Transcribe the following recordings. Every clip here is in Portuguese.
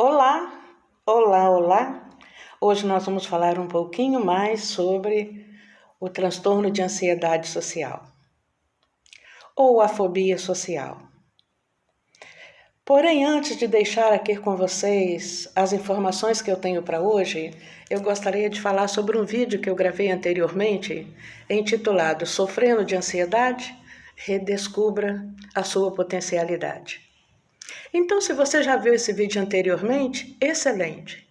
Olá, olá, olá! Hoje nós vamos falar um pouquinho mais sobre o transtorno de ansiedade social ou a fobia social. Porém, antes de deixar aqui com vocês as informações que eu tenho para hoje, eu gostaria de falar sobre um vídeo que eu gravei anteriormente, intitulado Sofrendo de Ansiedade? Redescubra a sua potencialidade. Então, se você já viu esse vídeo anteriormente, excelente!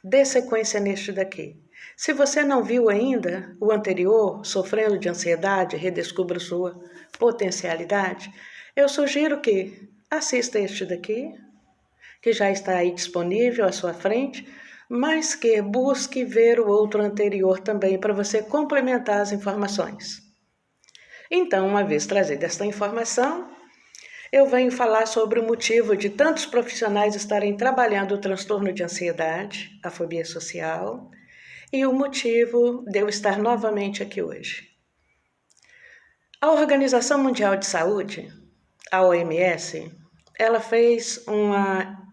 Dê sequência neste daqui. Se você não viu ainda o anterior, Sofrendo de Ansiedade, Redescubra Sua Potencialidade, eu sugiro que assista este daqui, que já está aí disponível à sua frente, mas que busque ver o outro anterior também para você complementar as informações. Então, uma vez trazida esta informação, eu venho falar sobre o motivo de tantos profissionais estarem trabalhando o transtorno de ansiedade, a fobia social, e o motivo de eu estar novamente aqui hoje. A Organização Mundial de Saúde, a OMS, ela fez uma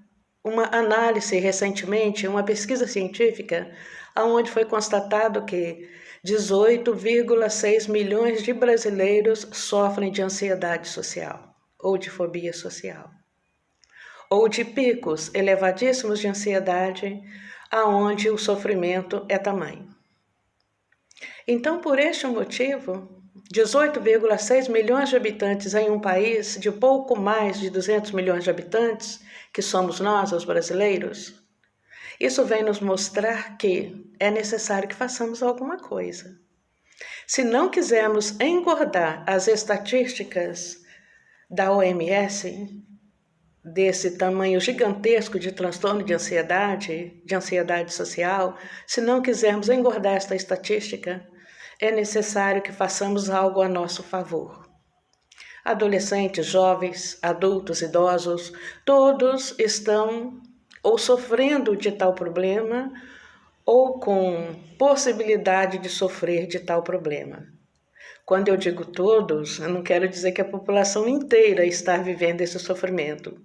análise recentemente, uma pesquisa científica, onde foi constatado que 18,6 milhões de brasileiros sofrem de ansiedade social ou de fobia social, ou de picos elevadíssimos de ansiedade, aonde o sofrimento é tamanho. Então, por este motivo, 18,6 milhões de habitantes em um país de pouco mais de 200 milhões de habitantes, que somos nós, os brasileiros, isso vem nos mostrar que é necessário que façamos alguma coisa. Se não quisermos engordar as estatísticas da OMS, desse tamanho gigantesco de transtorno de ansiedade social, se não quisermos engordar esta estatística, é necessário que façamos algo a nosso favor. Adolescentes, jovens, adultos, idosos, todos estão ou sofrendo de tal problema ou com possibilidade de sofrer de tal problema. Quando eu digo todos, eu não quero dizer que a população inteira está vivendo esse sofrimento.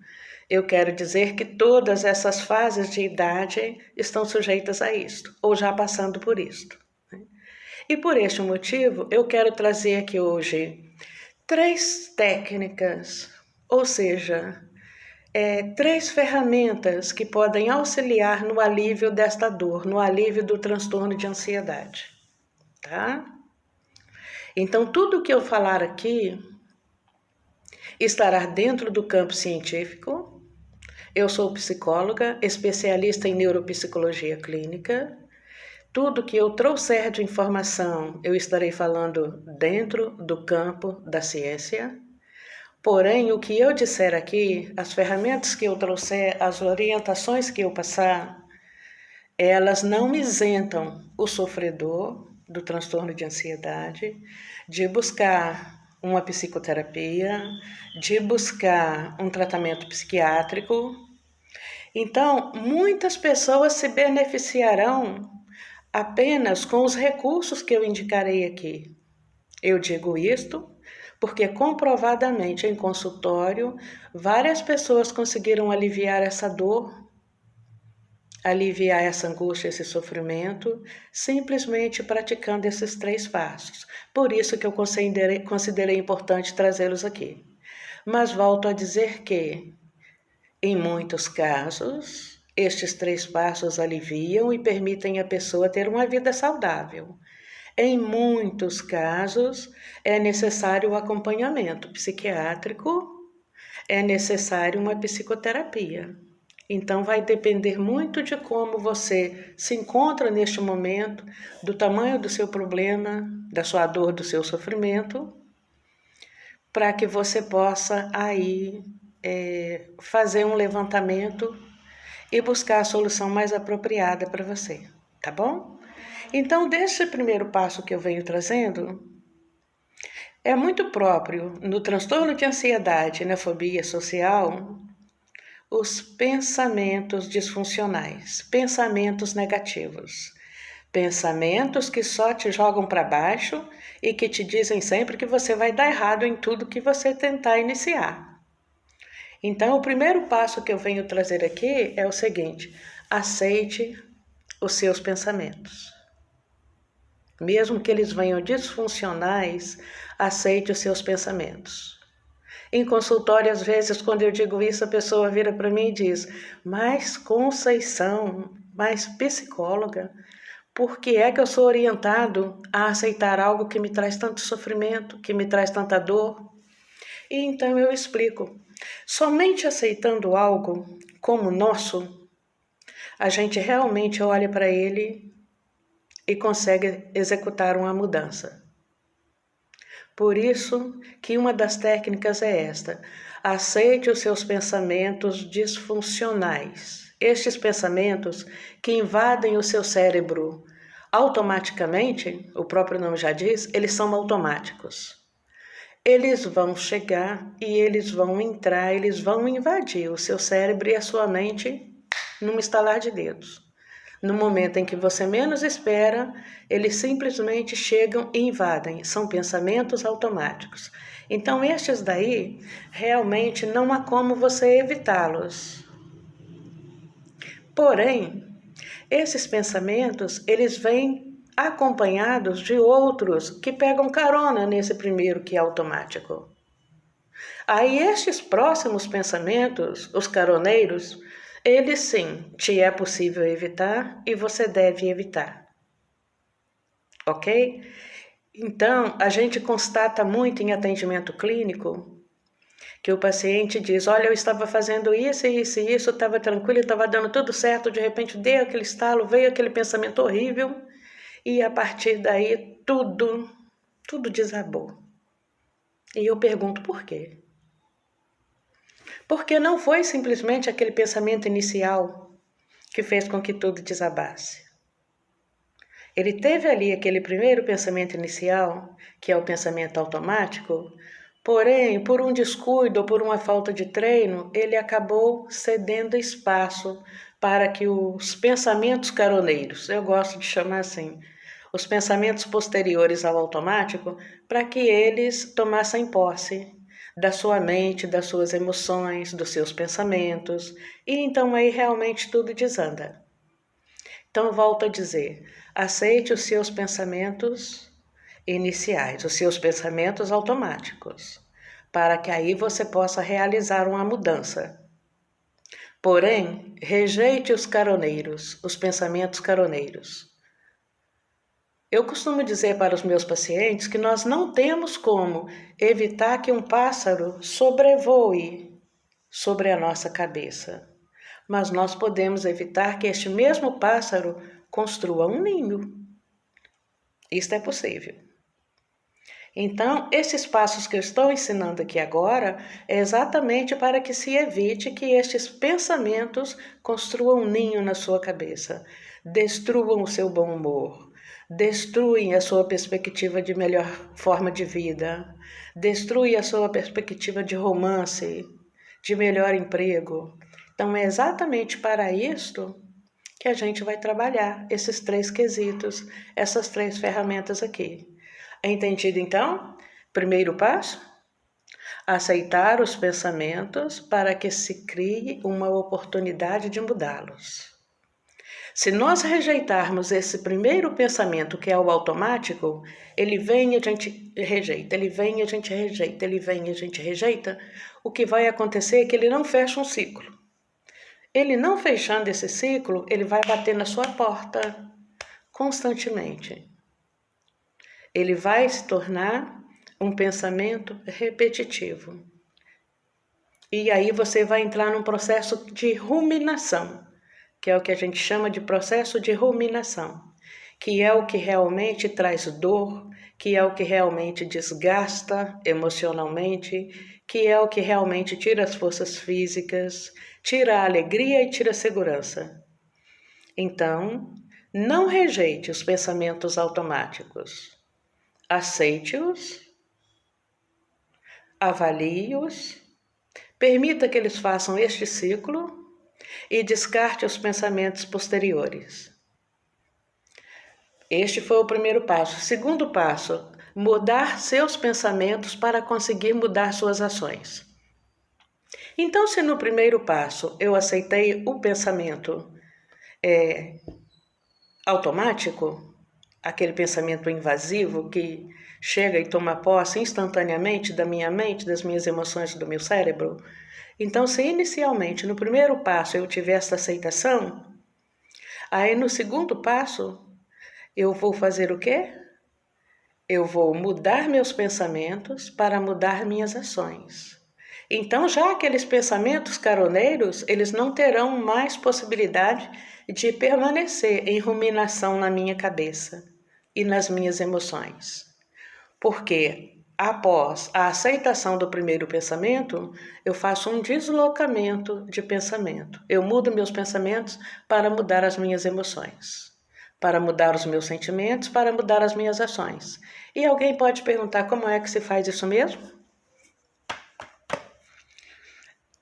Eu quero dizer que todas essas fases de idade estão sujeitas a isto, ou já passando por isto. E por este motivo, eu quero trazer aqui hoje 3 técnicas, ou seja, 3 ferramentas que podem auxiliar no alívio desta dor, no alívio do transtorno de ansiedade, tá? Então, tudo o que eu falar aqui estará dentro do campo científico. Eu sou psicóloga, especialista em neuropsicologia clínica. Tudo que eu trouxer de informação, eu estarei falando dentro do campo da ciência. Porém, o que eu disser aqui, as ferramentas que eu trouxer, as orientações que eu passar, elas não isentam o sofredor do transtorno de ansiedade de buscar uma psicoterapia, de buscar um tratamento psiquiátrico. Então, muitas pessoas se beneficiarão apenas com os recursos que eu indicarei aqui. Eu digo isto porque comprovadamente em consultório, várias pessoas conseguiram aliviar essa dor, aliviar essa angústia, esse sofrimento, simplesmente praticando esses 3 passos. Por isso que eu considerei importante trazê-los aqui. Mas volto a dizer que, em muitos casos, estes 3 passos aliviam e permitem a pessoa ter uma vida saudável. Em muitos casos, é necessário o acompanhamento psiquiátrico, é necessário uma psicoterapia. Então, vai depender muito de como você se encontra neste momento, do tamanho do seu problema, da sua dor, do seu sofrimento, para que você possa aí fazer um levantamento e buscar a solução mais apropriada para você, tá bom? Então, desse primeiro passo que eu venho trazendo, é muito próprio no transtorno de ansiedade e na fobia social os pensamentos disfuncionais, pensamentos negativos, pensamentos que só te jogam para baixo e que te dizem sempre que você vai dar errado em tudo que você tentar iniciar. Então, o primeiro passo que eu venho trazer aqui é o seguinte: aceite os seus pensamentos. Mesmo que eles venham disfuncionais, aceite os seus pensamentos. Em consultório, às vezes, quando eu digo isso, a pessoa vira para mim e diz: mas Conceição, mas psicóloga, por que é que eu sou orientado a aceitar algo que me traz tanto sofrimento, que me traz tanta dor? E então eu explico. Somente aceitando algo como nosso, a gente realmente olha para ele e consegue executar uma mudança. Por isso que uma das técnicas é esta: aceite os seus pensamentos disfuncionais. Estes pensamentos que invadem o seu cérebro automaticamente, o próprio nome já diz, eles são automáticos. Eles vão chegar e eles vão entrar, eles vão invadir o seu cérebro e a sua mente num estalar de dedos. No momento em que você menos espera, eles simplesmente chegam e invadem. São pensamentos automáticos. Então, estes daí, realmente não há como você evitá-los. Porém, esses pensamentos, eles vêm acompanhados de outros que pegam carona nesse primeiro que é automático. Aí, estes próximos pensamentos, os caroneiros, eles sim, te é possível evitar e você deve evitar. Ok? Então, a gente constata muito em atendimento clínico que o paciente diz: olha, eu estava fazendo isso, isso e isso, estava tranquilo, estava dando tudo certo, de repente deu aquele estalo, veio aquele pensamento horrível e a partir daí tudo desabou. E eu pergunto por quê? Porque não foi simplesmente aquele pensamento inicial que fez com que tudo desabasse. Ele teve ali aquele primeiro pensamento inicial, que é o pensamento automático, porém, por um descuido ou por uma falta de treino, ele acabou cedendo espaço para que os pensamentos caroneiros, eu gosto de chamar assim, os pensamentos posteriores ao automático, para que eles tomassem posse da sua mente, das suas emoções, dos seus pensamentos, e então aí realmente tudo desanda. Então, volto a dizer, aceite os seus pensamentos iniciais, os seus pensamentos automáticos, para que aí você possa realizar uma mudança. Porém, rejeite os caroneiros, os pensamentos caroneiros. Eu costumo dizer para os meus pacientes que nós não temos como evitar que um pássaro sobrevoe sobre a nossa cabeça, mas nós podemos evitar que este mesmo pássaro construa um ninho. Isto é possível. Então, esses passos que eu estou ensinando aqui agora é exatamente para que se evite que estes pensamentos construam um ninho na sua cabeça, destruam o seu bom humor, destruem a sua perspectiva de melhor forma de vida, destruem a sua perspectiva de romance, de melhor emprego. Então, é exatamente para isto que a gente vai trabalhar esses 3 quesitos, essas 3 ferramentas aqui. Entendido, então? Primeiro passo: aceitar os pensamentos para que se crie uma oportunidade de mudá-los. Se nós rejeitarmos esse primeiro pensamento, que é o automático, ele vem e a gente rejeita, ele vem e a gente rejeita, ele vem e a gente rejeita, o que vai acontecer é que ele não fecha um ciclo. Ele não fechando esse ciclo, ele vai bater na sua porta constantemente. Ele vai se tornar um pensamento repetitivo. E aí você vai entrar num processo de ruminação, que é o que a gente chama de processo de ruminação, que é o que realmente traz dor, que é o que realmente desgasta emocionalmente, que é o que realmente tira as forças físicas, tira a alegria e tira a segurança. Então, não rejeite os pensamentos automáticos. Aceite-os, avalie-os, permita que eles façam este ciclo e descarte os pensamentos posteriores. Este foi o primeiro passo. Segundo passo, mudar seus pensamentos para conseguir mudar suas ações. Então, se no primeiro passo eu aceitei o pensamento automático, aquele pensamento invasivo que chega e toma posse instantaneamente da minha mente, das minhas emoções, do meu cérebro. Então, se inicialmente no primeiro passo eu tiver essa aceitação, aí no segundo passo eu vou fazer o quê? Eu vou mudar meus pensamentos para mudar minhas ações. Então, já aqueles pensamentos caroneiros, eles não terão mais possibilidade de permanecer em ruminação na minha cabeça e nas minhas emoções. Porque após a aceitação do primeiro pensamento, eu faço um deslocamento de pensamento. Eu mudo meus pensamentos para mudar as minhas emoções, para mudar os meus sentimentos, para mudar as minhas ações. E alguém pode perguntar como é que se faz isso mesmo?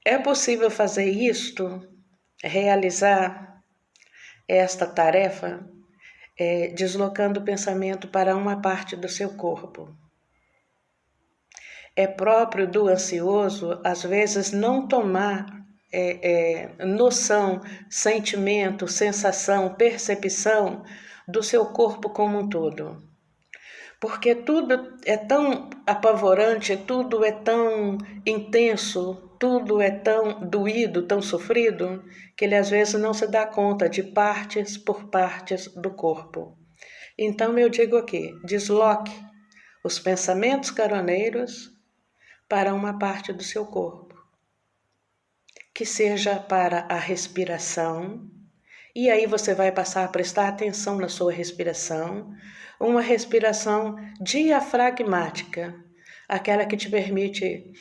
É possível fazer isto, realizar esta tarefa, deslocando o pensamento para uma parte do seu corpo. É próprio do ansioso, às vezes, não tomar noção, sentimento, sensação, percepção do seu corpo como um todo. Porque tudo é tão apavorante, tudo é tão intenso, tudo é tão doído, tão sofrido, que ele às vezes não se dá conta de partes por partes do corpo. Então eu digo aqui, desloque os pensamentos caroneiros para uma parte do seu corpo, que seja para a respiração, e aí você vai passar a prestar atenção na sua respiração, uma respiração diafragmática, aquela que te permite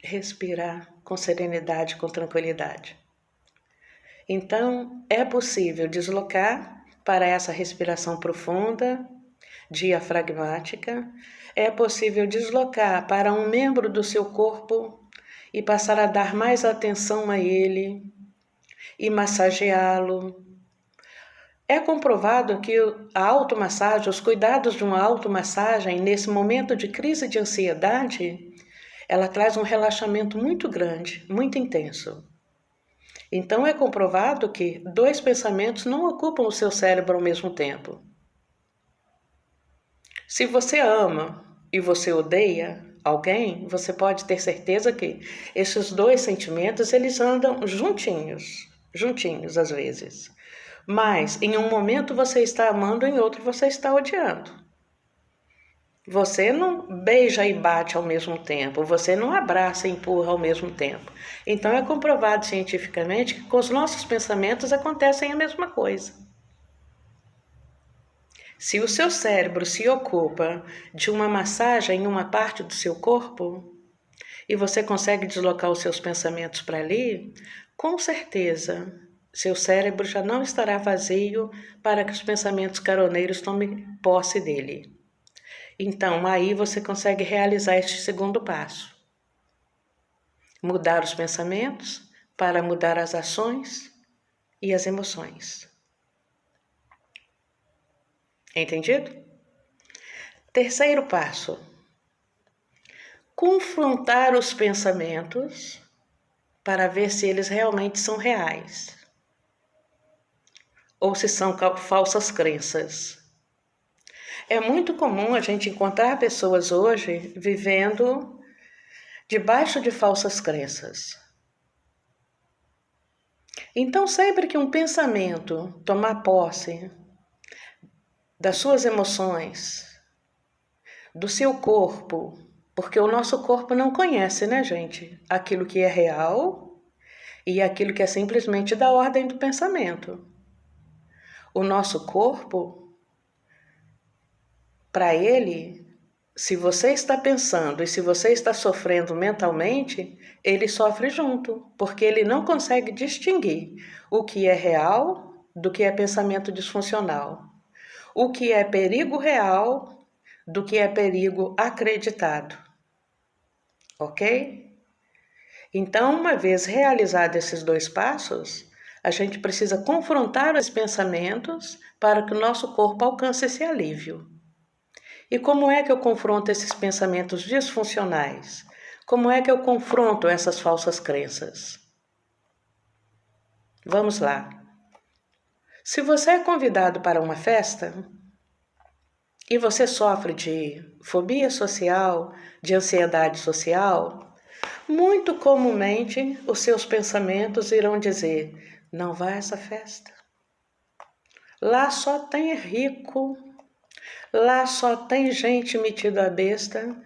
respirar com serenidade, com tranquilidade. Então, é possível deslocar para essa respiração profunda, diafragmática, é possível deslocar para um membro do seu corpo e passar a dar mais atenção a ele e massageá-lo. É comprovado que a automassagem, os cuidados de uma automassagem nesse momento de crise de ansiedade, ela traz um relaxamento muito grande, muito intenso. Então é comprovado que 2 pensamentos não ocupam o seu cérebro ao mesmo tempo. Se você ama e você odeia alguém, você pode ter certeza que esses 2 sentimentos, eles andam juntinhos às vezes. Mas em um momento você está amando, em outro você está odiando. Você não beija e bate ao mesmo tempo, você não abraça e empurra ao mesmo tempo. Então é comprovado cientificamente que com os nossos pensamentos acontecem a mesma coisa. Se o seu cérebro se ocupa de uma massagem em uma parte do seu corpo e você consegue deslocar os seus pensamentos para ali, com certeza seu cérebro já não estará vazio para que os pensamentos caroneiros tomem posse dele. Então, aí você consegue realizar este segundo passo. Mudar os pensamentos para mudar as ações e as emoções. Entendido? Terceiro passo. Confrontar os pensamentos para ver se eles realmente são reais ou se são falsas crenças. É muito comum a gente encontrar pessoas hoje vivendo debaixo de falsas crenças. Então, sempre que um pensamento tomar posse das suas emoções, do seu corpo, porque o nosso corpo não conhece, né, gente? Aquilo que é real e aquilo que é simplesmente da ordem do pensamento. O nosso corpo, para ele, se você está pensando e se você está sofrendo mentalmente, ele sofre junto, porque ele não consegue distinguir o que é real do que é pensamento disfuncional, o que é perigo real do que é perigo acreditado, ok? Então, uma vez realizados esses 2 passos, A gente precisa confrontar os pensamentos para que o nosso corpo alcance esse alívio. E como é que eu confronto esses pensamentos disfuncionais? Como é que eu confronto essas falsas crenças? Vamos lá. Se você é convidado para uma festa e você sofre de fobia social, de ansiedade social, muito comumente os seus pensamentos irão dizer: não vá a essa festa. Lá só tem rico, lá só tem gente metida a besta,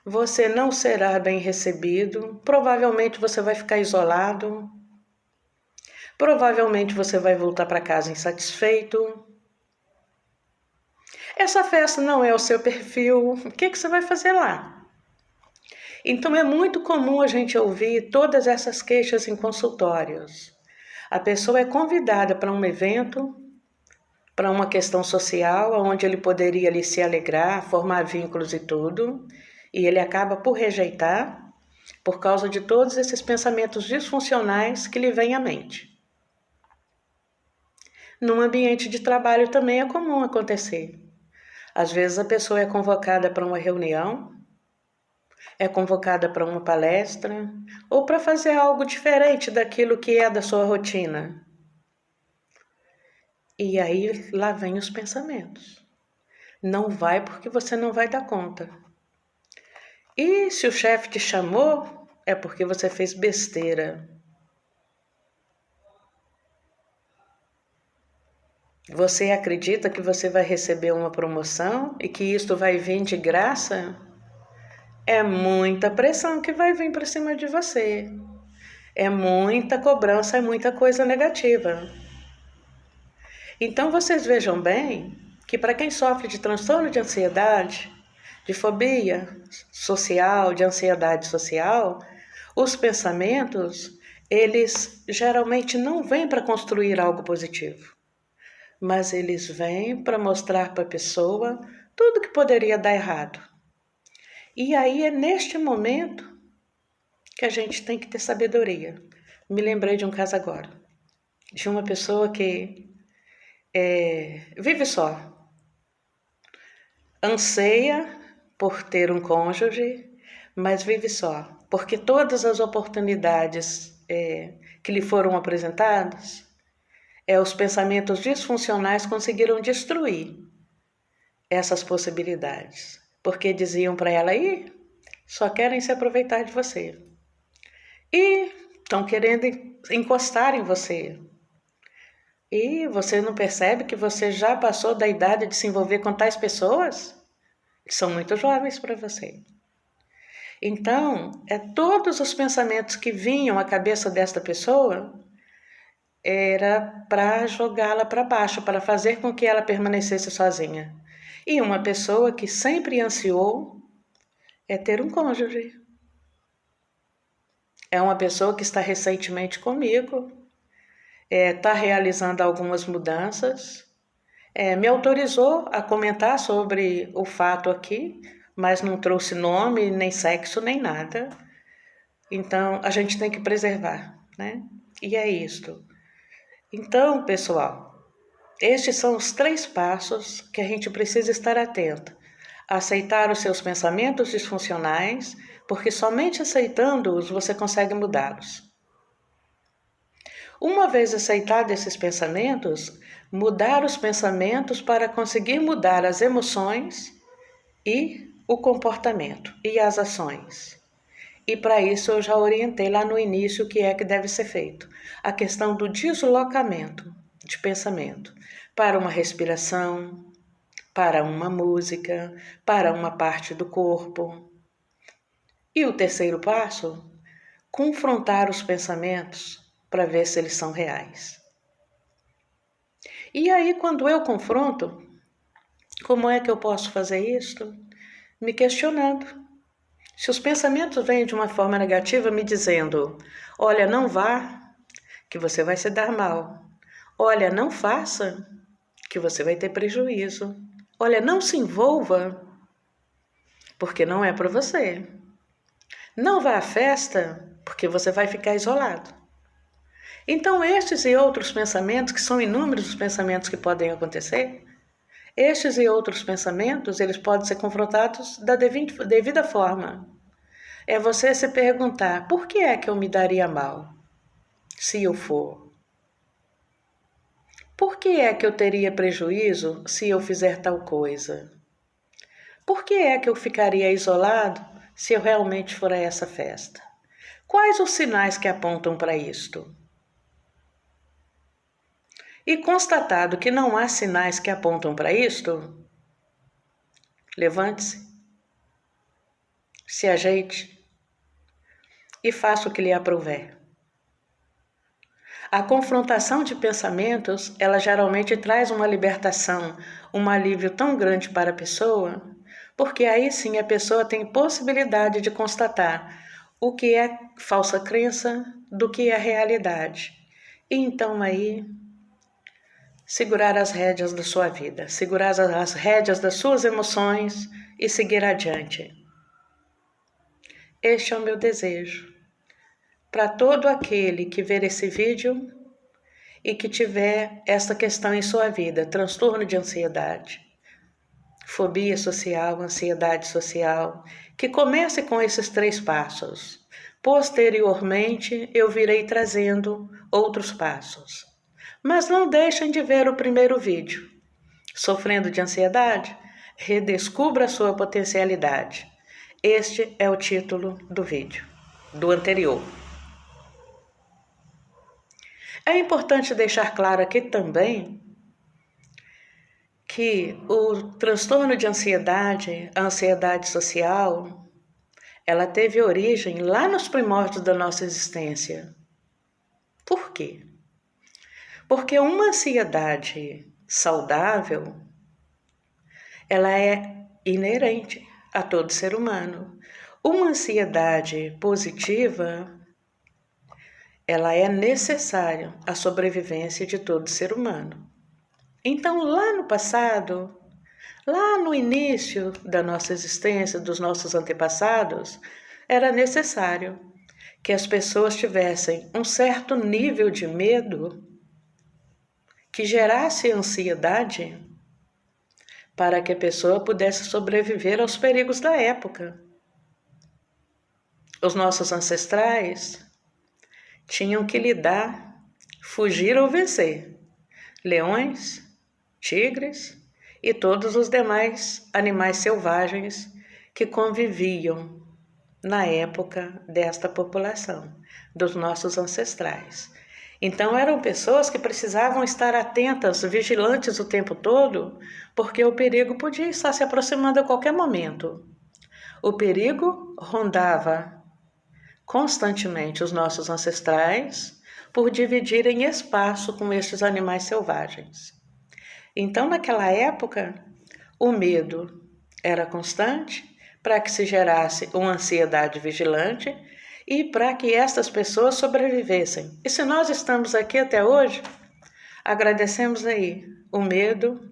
você não será bem recebido, provavelmente você vai ficar isolado, provavelmente você vai voltar para casa insatisfeito. Essa festa não é o seu perfil, o que você vai fazer lá? Então é muito comum a gente ouvir todas essas queixas em consultórios. A pessoa é convidada para um evento, para uma questão social, onde ele poderia ali se alegrar, formar vínculos e tudo, e ele acaba por rejeitar, por causa de todos esses pensamentos disfuncionais que lhe vêm à mente. Num ambiente de trabalho também é comum acontecer. Às vezes a pessoa é convocada para uma reunião, é convocada para uma palestra, ou para fazer algo diferente daquilo que é da sua rotina. E aí lá vem os pensamentos. Não vai porque você não vai dar conta. E se o chefe te chamou, é porque você fez besteira. Você acredita que você vai receber uma promoção e que isto vai vir de graça? É muita pressão que vai vir para cima de você. É muita cobrança, é muita coisa negativa. Então vocês vejam bem que para quem sofre de transtorno de ansiedade, de fobia social, de ansiedade social, os pensamentos, eles geralmente não vêm para construir algo positivo, mas eles vêm para mostrar para a pessoa tudo que poderia dar errado. E aí é neste momento que a gente tem que ter sabedoria. Me lembrei de um caso agora, de uma pessoa que vive só, anseia por ter um cônjuge, mas vive só, porque todas as oportunidades que lhe foram apresentadas, os pensamentos disfuncionais conseguiram destruir essas possibilidades, porque diziam para ela: só querem se aproveitar de você, e estão querendo encostar em você. E você não percebe que você já passou da idade de se envolver com tais pessoas que são muito jovens para você. Então, todos os pensamentos que vinham à cabeça desta pessoa era para jogá-la para baixo, para fazer com que ela permanecesse sozinha. E uma pessoa que sempre ansiou ter um cônjuge. É uma pessoa que está recentemente comigo, está realizando algumas mudanças, me autorizou a comentar sobre o fato aqui, mas não trouxe nome, nem sexo, nem nada. Então, a gente tem que preservar, né? E é isto. Então, pessoal, estes são os 3 passos que a gente precisa estar atento. Aceitar os seus pensamentos disfuncionais, porque somente aceitando-os você consegue mudá-los. Uma vez aceitados esses pensamentos, mudar os pensamentos para conseguir mudar as emoções e o comportamento e as ações. E para isso eu já orientei lá no início o que é que deve ser feito. A questão do deslocamento de pensamento para uma respiração, para uma música, para uma parte do corpo. E o terceiro passo, confrontar os pensamentos para ver se eles são reais. E aí, quando eu confronto, como é que eu posso fazer isso? Me questionando. Se os pensamentos vêm de uma forma negativa, me dizendo: olha, não vá, que você vai se dar mal. Olha, não faça, que você vai ter prejuízo. Olha, não se envolva, porque não é para você. Não vá à festa, porque você vai ficar isolado. Então, estes e outros pensamentos, que são inúmeros os pensamentos que podem acontecer, estes e outros pensamentos, eles podem ser confrontados da devida forma. É você se perguntar, por que é que eu me daria mal, se eu for? Por que é que eu teria prejuízo se eu fizer tal coisa? Por que é que eu ficaria isolado se eu realmente for a essa festa? Quais os sinais que apontam para isto? E constatado que não há sinais que apontam para isto, levante-se, se ajeite e faça o que lhe aprouver. A confrontação de pensamentos, ela geralmente traz uma libertação, um alívio tão grande para a pessoa, porque aí sim a pessoa tem possibilidade de constatar o que é falsa crença do que é realidade. E então aí segurar as rédeas da sua vida, segurar as rédeas das suas emoções e seguir adiante. Este é o meu desejo para todo aquele que ver esse vídeo e que tiver esta questão em sua vida, transtorno de ansiedade, fobia social, ansiedade social, que comece com esses 3 passos. Posteriormente, eu virei trazendo outros passos. Mas não deixem de ver o primeiro vídeo. Sofrendo de ansiedade? Redescubra a sua potencialidade. Este é o título do vídeo, do anterior. É importante deixar claro aqui também que o transtorno de ansiedade, a ansiedade social, ela teve origem lá nos primórdios da nossa existência. Por quê? Porque uma ansiedade saudável, ela é inerente a todo ser humano. Uma ansiedade positiva, ela é necessária à sobrevivência de todo ser humano. Então, lá no passado, lá no início da nossa existência, dos nossos antepassados, era necessário que as pessoas tivessem um certo nível de medo que gerasse ansiedade para que a pessoa pudesse sobreviver aos perigos da época. Os nossos ancestrais tinham que lidar, fugir ou vencer leões, tigres e todos os demais animais selvagens que conviviam na época desta população, dos nossos ancestrais. Então eram pessoas que precisavam estar atentas, vigilantes o tempo todo, porque o perigo podia estar se aproximando a qualquer momento. O perigo rondava constantemente os nossos ancestrais por dividirem espaço com estes animais selvagens. Então, naquela época, o medo era constante para que se gerasse uma ansiedade vigilante e para que estas pessoas sobrevivessem. E se nós estamos aqui até hoje, agradecemos aí o medo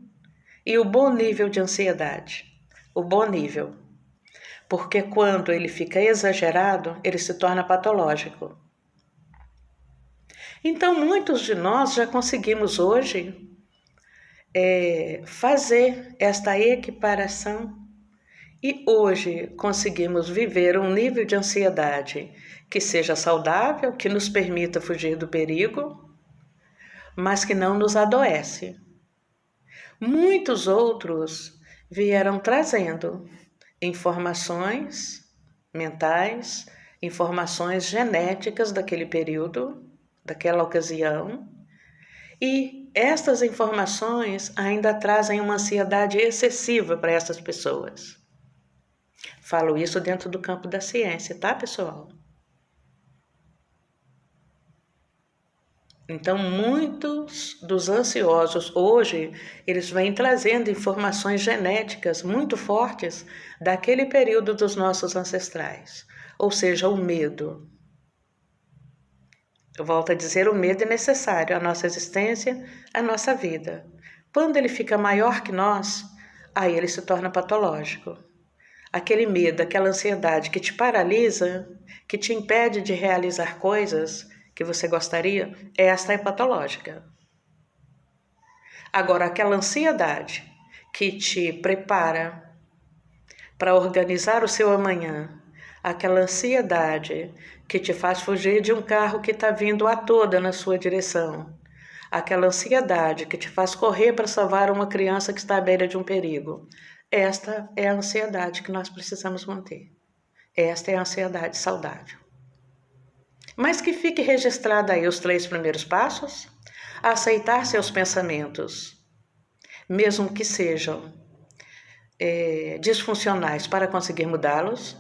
e o bom nível de ansiedade. O bom nível. Porque quando ele fica exagerado, ele se torna patológico. Então, muitos de nós já conseguimos hoje fazer esta equiparação e hoje conseguimos viver um nível de ansiedade que seja saudável, que nos permita fugir do perigo, mas que não nos adoece. Muitos outros vieram trazendo informações mentais, informações genéticas daquele período, daquela ocasião, e estas informações ainda trazem uma ansiedade excessiva para essas pessoas. Falo isso dentro do campo da ciência, tá, pessoal? Então, muitos dos ansiosos hoje, eles vêm trazendo informações genéticas muito fortes daquele período dos nossos ancestrais, ou seja, o medo. Eu volto a dizer, o medo é necessário à nossa existência, à nossa vida. Quando ele fica maior que nós, aí ele se torna patológico. Aquele medo, aquela ansiedade que te paralisa, que te impede de realizar coisas que você gostaria, esta é patológica. Agora, aquela ansiedade que te prepara para organizar o seu amanhã, aquela ansiedade que te faz fugir de um carro que está vindo a toda na sua direção, aquela ansiedade que te faz correr para salvar uma criança que está à beira de um perigo. Esta é a ansiedade que nós precisamos manter. Esta é a ansiedade saudável. Mas que fique registrada aí os 3 primeiros passos: aceitar seus pensamentos, mesmo que sejam disfuncionais, para conseguir mudá-los.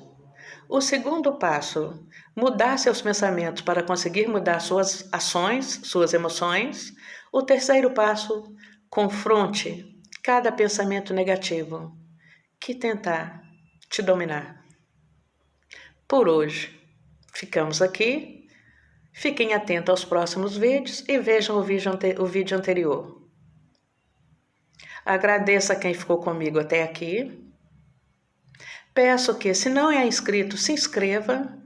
O segundo passo, mudar seus pensamentos para conseguir mudar suas ações, suas emoções. O terceiro passo, confronte cada pensamento negativo que tentar te dominar. Por hoje, ficamos aqui. Fiquem atentos aos próximos vídeos e vejam o vídeo anterior. Agradeço a quem ficou comigo até aqui. Peço que, se não é inscrito, se inscreva.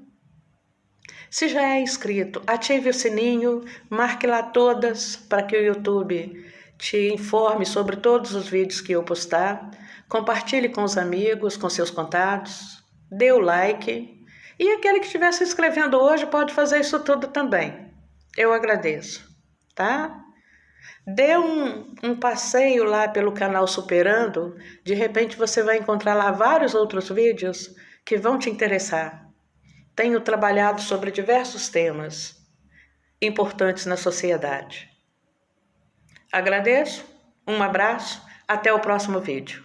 Se já é inscrito, ative o sininho, marque lá todas para que o YouTube te informe sobre todos os vídeos que eu postar. Compartilhe com os amigos, com seus contatos. Dê o like. E aquele que estiver se inscrevendo hoje pode fazer isso tudo também. Eu agradeço, tá? Dê um passeio lá pelo canal Superando. De repente você vai encontrar lá vários outros vídeos que vão te interessar. Tenho trabalhado sobre diversos temas importantes na sociedade. Agradeço, um abraço, até o próximo vídeo.